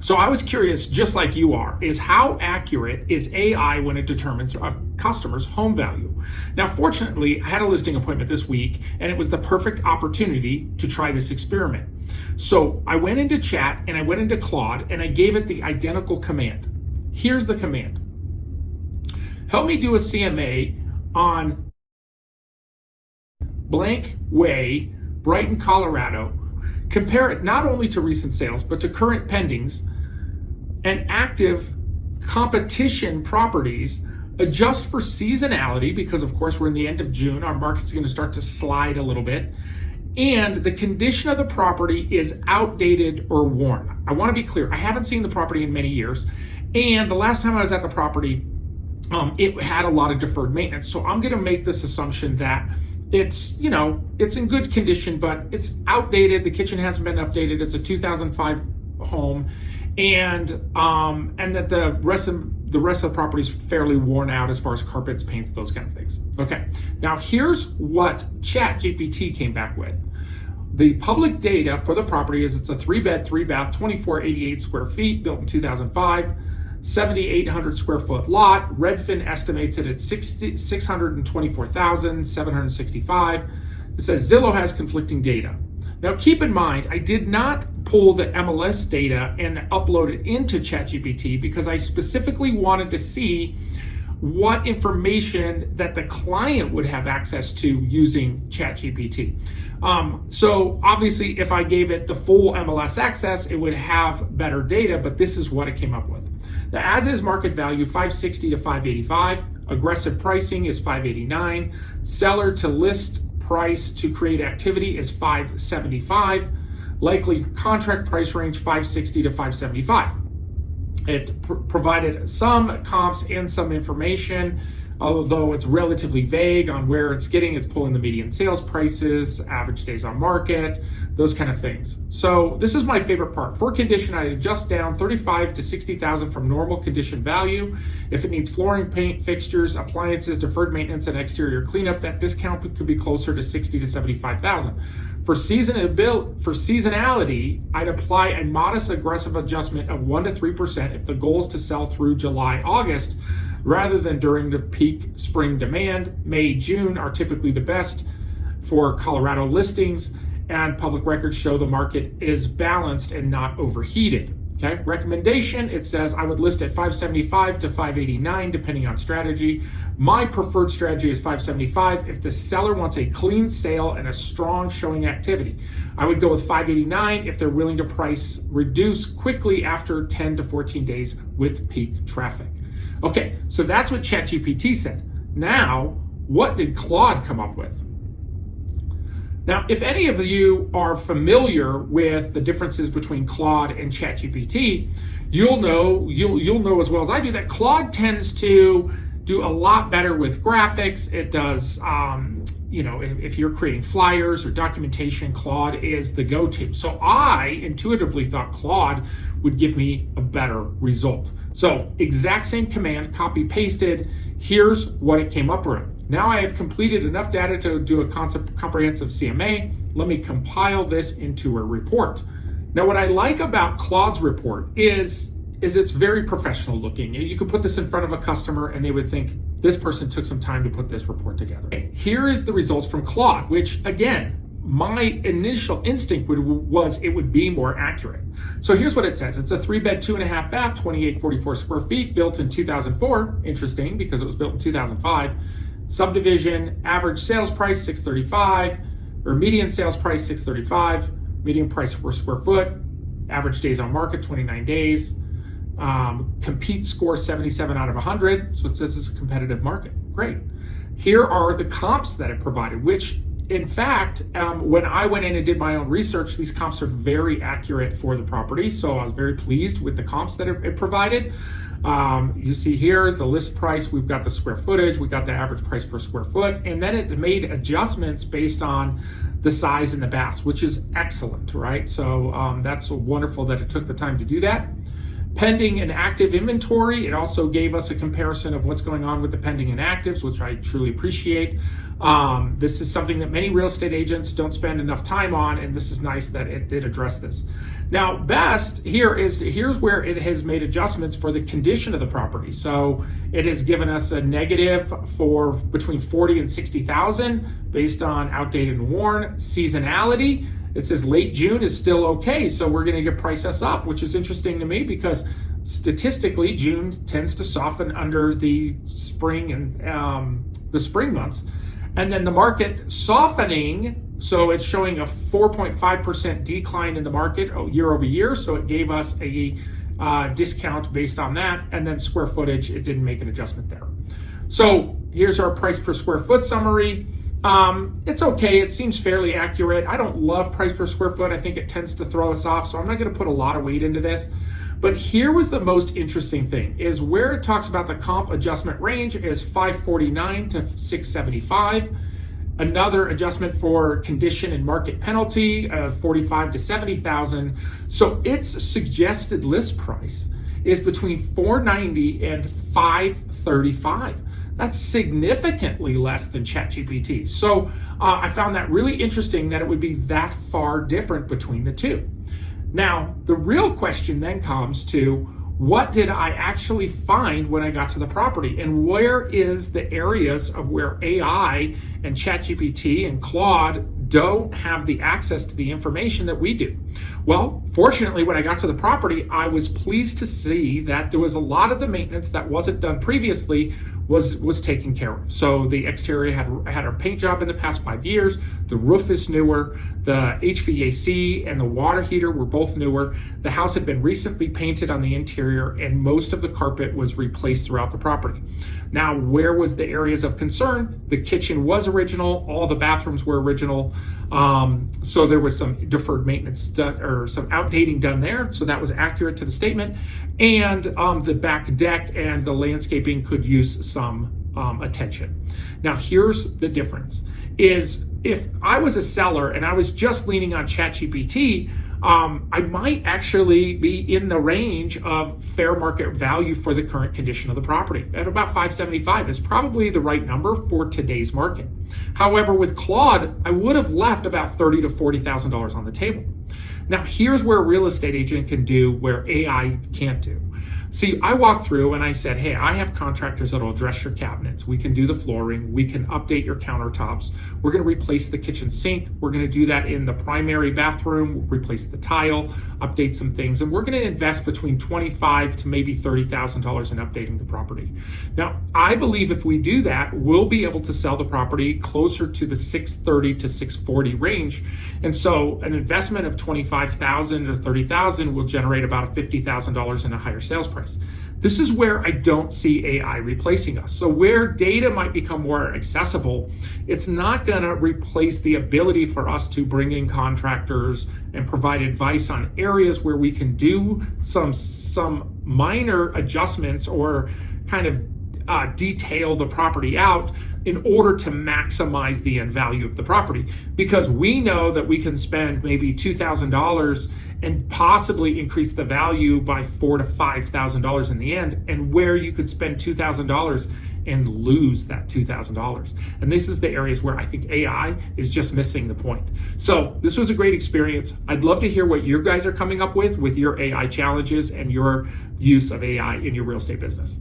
So I was curious, just like you are, is how accurate is AI when it determines a customer's home value? Now, fortunately, I had a listing appointment this week, and it was the perfect opportunity to try this experiment. So I went into Chat and I went into Claude and I gave it the identical command. Here's the command. Help me do a CMA on blank way, Brighton, Colorado. Compare it not only to recent sales, but to current pendings and active competition properties. Adjust for seasonality, because of course we're in the end of June, our market's going to start to slide a little bit. And the condition of the property is outdated or worn. I want to be clear, I haven't seen the property in many years. And the last time I was at the property, it had a lot of deferred maintenance. So I'm going to make this assumption that it's in good condition, but it's outdated. The kitchen hasn't been updated. It's a 2005 home, and that the rest of the property is fairly worn out as far as carpets, paints, those kind of things. Okay, now here's what ChatGPT came back with. The public data for the property is it's a 3-bed, 3-bath, 2488 square feet, built in 2005. 7,800 square foot lot. Redfin estimates it at 624,765. It says Zillow has conflicting data. Now keep in mind, I did not pull the MLS data and upload it into ChatGPT because I specifically wanted to see what information that the client would have access to using ChatGPT. So obviously if I gave it the full MLS access, it would have better data, but this is what it came up with. The as is market value, 560 to 585. Aggressive pricing is 589. Seller to list price to create activity is 575. Likely contract price range, 560 to 575. It provided some comps and some information, although it's relatively vague on where it's getting. It's pulling the median sales prices, average days on market, those kind of things. So this is my favorite part. For condition, I adjust down 35 to 60,000 from normal condition value. If it needs flooring, paint, fixtures, appliances, deferred maintenance, and exterior cleanup, that discount could be closer to 60 to 75,000. For seasonality, I'd apply a modest aggressive adjustment of 1 to 3% if the goal is to sell through July, August, rather than during the peak spring demand. May, June are typically the best for Colorado listings, and public records show the market is balanced and not overheated. Okay, recommendation, it says I would list at 575 to 589 depending on strategy. My preferred strategy is 575 if the seller wants a clean sale and a strong showing activity. I would go with 589 if they're willing to price reduce quickly after 10 to 14 days with peak traffic. Okay, so that's what ChatGPT said. Now, what did Claude come up with? Now, if any of you are familiar with the differences between Claude and ChatGPT, you'll know as well as I do that Claude tends to do a lot better with graphics. It does, if you're creating flyers or documentation, Claude is the go-to. So I intuitively thought Claude would give me a better result. So exact same command, copy pasted. Here's what it came up with. Now I have completed enough data to do a comprehensive CMA. Let me compile this into a report. Now what I like about Claude's report is it's very professional looking. You could put this in front of a customer and they would think this person took some time to put this report together. Here is the results from Claude, which again, my initial instinct was it would be more accurate. So here's what it says. It's a 3-bed, 2.5 bath, 2844 square feet, built in 2004. Interesting because it was built in 2005. Subdivision, average sales price, 635, or median sales price, 635. Median price per square foot, average days on market, 29 days. Compete score, 77 out of 100. So it says it's a competitive market. Great. Here are the comps that it provided, which in fact, when I went in and did my own research, these comps are very accurate for the property. So I was very pleased with the comps that it provided. You see here the list price, we've got the square footage, we got the average price per square foot, and then it made adjustments based on the size and the baths, which is excellent, right? So that's wonderful that it took the time to do that. Pending and active inventory, it also gave us a comparison of what's going on with the pending and actives, which I truly appreciate. This is something that many real estate agents don't spend enough time on, and this is nice that it did address this. Now, best here's where it has made adjustments for the condition of the property. So it has given us a negative for between 40 and 60,000 based on outdated and worn. Seasonality, it says late June is still okay, so we're going to get price us up, which is interesting to me because statistically June tends to soften under the spring and the spring months. And then the market softening, so it's showing a 4.5% decline in the market year over year. So it gave us a discount based on that. And then square footage, it didn't make an adjustment there. So here's our price per square foot summary. It's okay. It seems fairly accurate. I don't love price per square foot. I think it tends to throw us off. So I'm not going to put a lot of weight into this. But here was the most interesting thing is where it talks about the comp adjustment range is 549 to 675. Another adjustment for condition and market penalty of 45 to 70,000. So its suggested list price is between 490 and 535. That's significantly less than ChatGPT. So I found that really interesting that it would be that far different between the two. Now, the real question then comes to what did I actually find when I got to the property, and where is the areas of where AI and ChatGPT and Claude don't have the access to the information that we do? Well, fortunately, when I got to the property, I was pleased to see that there was a lot of the maintenance that wasn't done previously was taken care of. So the exterior had a paint job in the past 5 years. The roof is newer. The HVAC and the water heater were both newer. The house had been recently painted on the interior, and most of the carpet was replaced throughout the property. Now, where was the areas of concern? The kitchen was original. All the bathrooms were original. So there was some deferred maintenance done, or some outdating done there. So that was accurate to the statement. And the back deck and the landscaping could use some attention. Now, here's the difference is if I was a seller and I was just leaning on ChatGPT, I might actually be in the range of fair market value for the current condition of the property. At about 575 is probably the right number for today's market. However, with Claude, I would have left about $30,000 to $40,000 on the table. Now, here's where a real estate agent can do where AI can't do. See, I walked through and I said, hey, I have contractors that'll address your cabinets. We can do the flooring. We can update your countertops. We're going to replace the kitchen sink. We're going to do that in the primary bathroom, replace the tile, update some things. And we're going to invest between $25,000 to maybe $30,000 in updating the property. Now, I believe if we do that, we'll be able to sell the property closer to the 630 to 640 range. And so an investment of $25,000 or $30,000 will generate about $50,000 in a higher sales price. This is where I don't see AI replacing us. So where data might become more accessible, it's not going to replace the ability for us to bring in contractors and provide advice on areas where we can do some minor adjustments or kind of detail the property out in order to maximize the end value of the property. Because we know that we can spend maybe $2,000 and possibly increase the value by $4,000 to $5,000 in the end, and where you could spend $2,000 and lose that $2,000. And this is the areas where I think AI is just missing the point. So this was a great experience. I'd love to hear what you guys are coming up with your AI challenges and your use of AI in your real estate business.